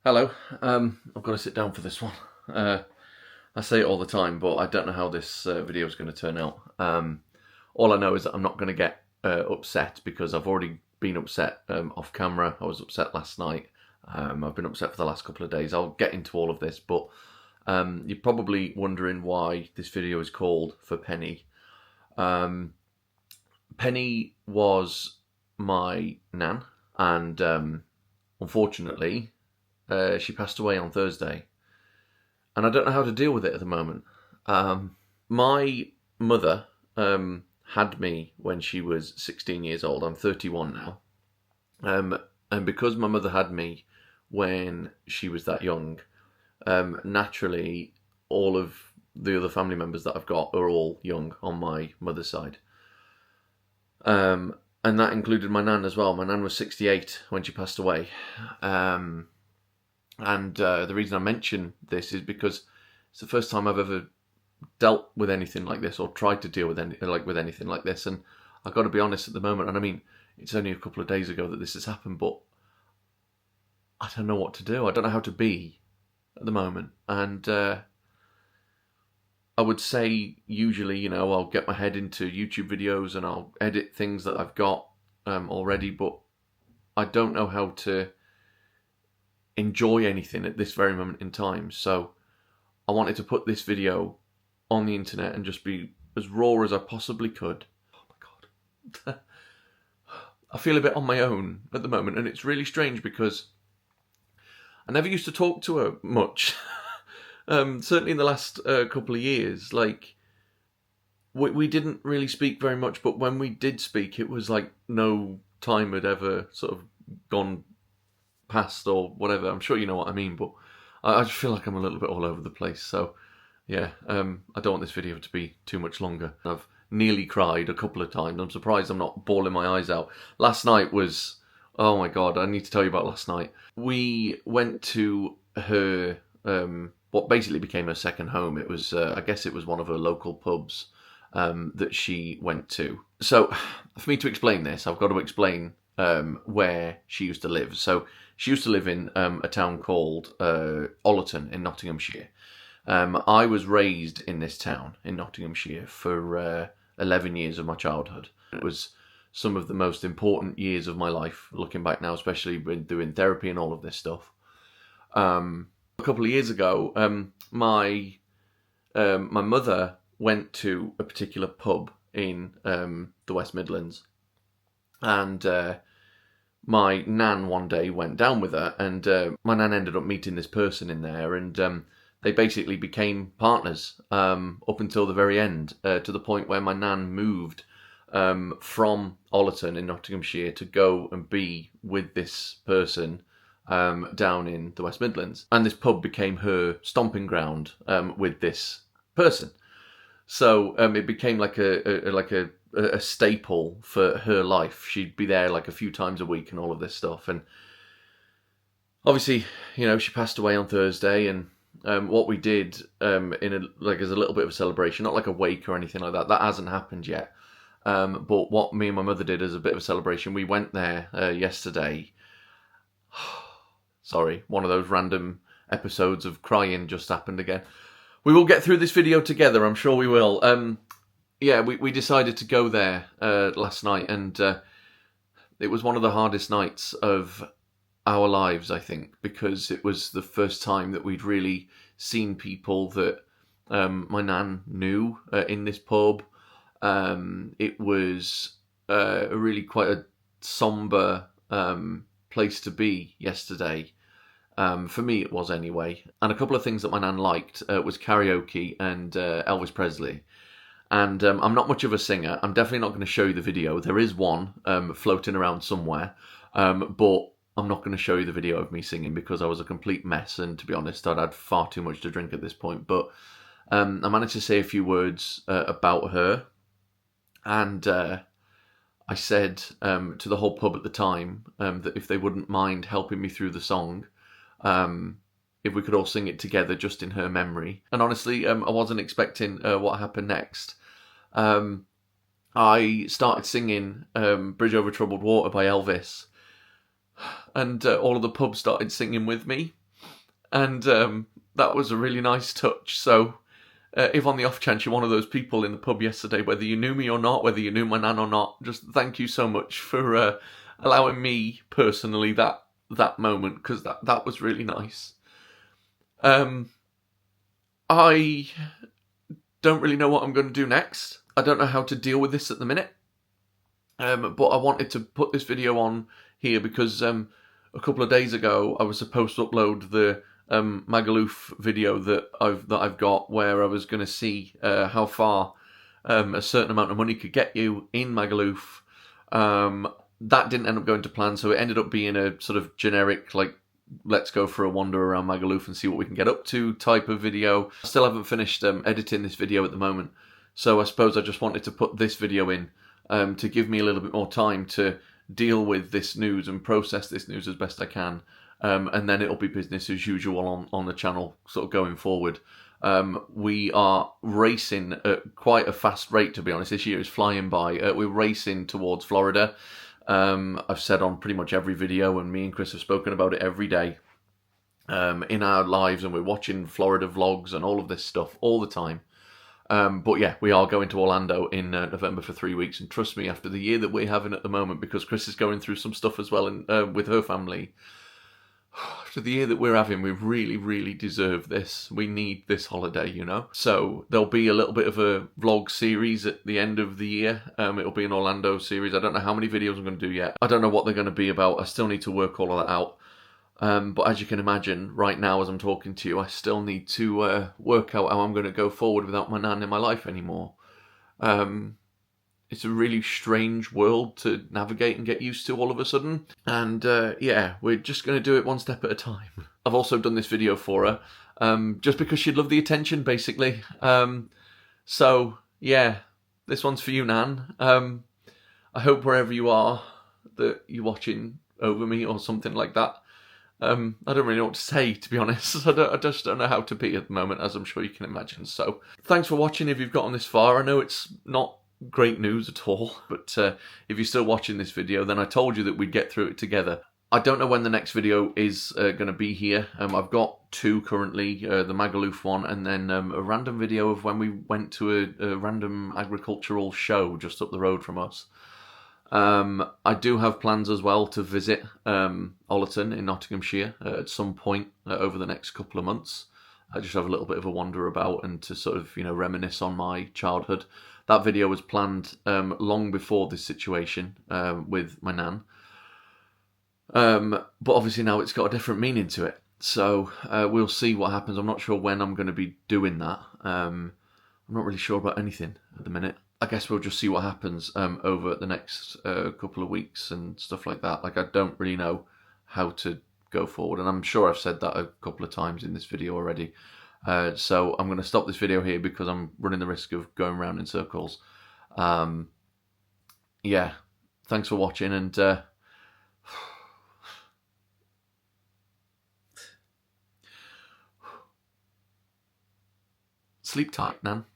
Hello. I've got to sit down for this one. I say it all the time, but I don't know how this video is going to turn out. All I know is that I'm not going to get upset because I've already been upset off camera. I was upset last night. I've been upset for the last couple of days. I'll get into all of this, but you're probably wondering why this video is called For Penny. Penny was my nan, and unfortunately, she passed away on Thursday, and I don't know how to deal with it at the moment. My mother had me when she was 16 years old. I'm 31 now. And because my mother had me when she was that young, naturally, all of the other family members that I've got are all young on my mother's side. And that included my nan as well. My nan was 68 when she passed away. And the reason I mention this is because it's the first time I've ever dealt with anything like this, or tried to deal with anything like this. And I've got to be honest at the moment. And I mean, it's only a couple of days ago that this has happened, but I don't know what to do. I don't know how to be at the moment. And I would say usually, I'll get my head into YouTube videos and I'll edit things that I've got already, but I don't know how to enjoy anything at this very moment in time. So I wanted to put this video on the internet and just be as raw as I possibly could. Oh my God. I feel a bit on my own at the moment, and it's really strange because I never used to talk to her much. Certainly in the last couple of years, like we didn't really speak very much, but when we did speak, it was like no time had ever sort of gone past or whatever. I'm sure you know what I mean, but I just feel like I'm a little bit all over the place. So yeah, I don't want this video to be too much longer. I've nearly cried a couple of times. I'm surprised I'm not bawling my eyes out. Last night was, oh my God, I need to tell you about last night. We went to her, what basically became her second home. It was, I guess it was one of her local pubs that she went to. So for me to explain this, I've got to explain where she used to live. So she used to live in a town called Ollerton in Nottinghamshire. I was raised in this town in Nottinghamshire for 11 years of my childhood. It was some of the most important years of my life, looking back now, especially when doing therapy and all of this stuff. A couple of years ago, my mother went to a particular pub in the West Midlands, and my nan one day went down with her, and my nan ended up meeting this person in there, and they basically became partners up until the very end, to the point where my nan moved from Ollerton in Nottinghamshire to go and be with this person down in the West Midlands. And this pub became her stomping ground with this person. So it became like a staple for her life. She'd be there like a few times a week and all of this stuff. And obviously, she passed away on Thursday, and what we did as a little bit of a celebration, not like a wake or anything like that. That hasn't happened yet. But what me and my mother did as a bit of a celebration, we went there yesterday. Sorry, one of those random episodes of crying just happened again. We will get through this video together, I'm sure we will. Yeah, we decided to go there last night, and it was one of the hardest nights of our lives, I think, because it was the first time that we'd really seen people that my nan knew in this pub. It was really quite a somber place to be yesterday. For me, it was anyway. And a couple of things that my nan liked was karaoke and Elvis Presley. And I'm not much of a singer. I'm definitely not going to show you the video. There is one floating around somewhere, but I'm not going to show you the video of me singing because I was a complete mess. And to be honest, I'd had far too much to drink at this point. But I managed to say a few words about her. And I said to the whole pub at the time that if they wouldn't mind helping me through the song, if we could all sing it together just in her memory. And honestly, I wasn't expecting what happened next. I started singing Bridge Over Troubled Water by Elvis, and all of the pub started singing with me. And that was a really nice touch. So if on the off chance you're one of those people in the pub yesterday, whether you knew me or not, whether you knew my nan or not, just thank you so much for allowing me personally that moment, because that was really nice. I don't really know what I'm going to do next. I don't know how to deal with this at the minute. But I wanted to put this video on here because a couple of days ago I was supposed to upload the Magaluf video that I've got, where I was going to see how far a certain amount of money could get you in Magaluf. That didn't end up going to plan, so it ended up being a sort of generic, like, let's go for a wander around Magaluf and see what we can get up to type of video. I still haven't finished editing this video at the moment, so I suppose I just wanted to put this video in to give me a little bit more time to deal with this news and process this news as best I can. And then it'll be business as usual on the channel sort of going forward. We are racing at quite a fast rate, to be honest. This year is flying by. We're racing towards Florida. I've said on pretty much every video, and me and Chris have spoken about it every day in our lives, and we're watching Florida vlogs and all of this stuff all the time. But yeah, we are going to Orlando in November for 3 weeks, and trust me, after the year that we're having at the moment, because Chris is going through some stuff as well with her family, after the year that we're having, we really, really deserve this. We need this holiday, you know? So there'll be a little bit of a vlog series at the end of the year. It'll be an Orlando series. I don't know how many videos I'm going to do yet. I don't know what they're going to be about. I still need to work all of that out. But as you can imagine, right now as I'm talking to you, I still need to work out how I'm going to go forward without my nan in my life anymore. It's a really strange world to navigate and get used to all of a sudden. And yeah, we're just going to do it one step at a time. I've also done this video for her, just because she'd love the attention, basically. So yeah, this one's for you, Nan. I hope wherever you are that you're watching over me or something like that. I don't really know what to say, to be honest. I just don't know how to be at the moment, as I'm sure you can imagine. So thanks for watching if you've gotten this far. I know it's not great news at all, but if you're still watching this video, then I told you that we'd get through it together. I don't know when the next video is going to be here. I've got two currently, the Magaluf one, and then a random video of when we went to a random agricultural show just up the road from us. I do have plans as well to visit Ollerton in Nottinghamshire at some point over the next couple of months. I just have a little bit of a wander about and to sort of, you know, reminisce on my childhood. That video was planned long before this situation with my nan. But obviously now it's got a different meaning to it. So we'll see what happens. I'm not sure when I'm going to be doing that. I'm not really sure about anything at the minute. I guess we'll just see what happens over the next couple of weeks and stuff like that. Like, I don't really know how to go forward. And I'm sure I've said that a couple of times in this video already. So I'm going to stop this video here because I'm running the risk of going around in circles. Yeah, thanks for watching, and sleep tight, Nan.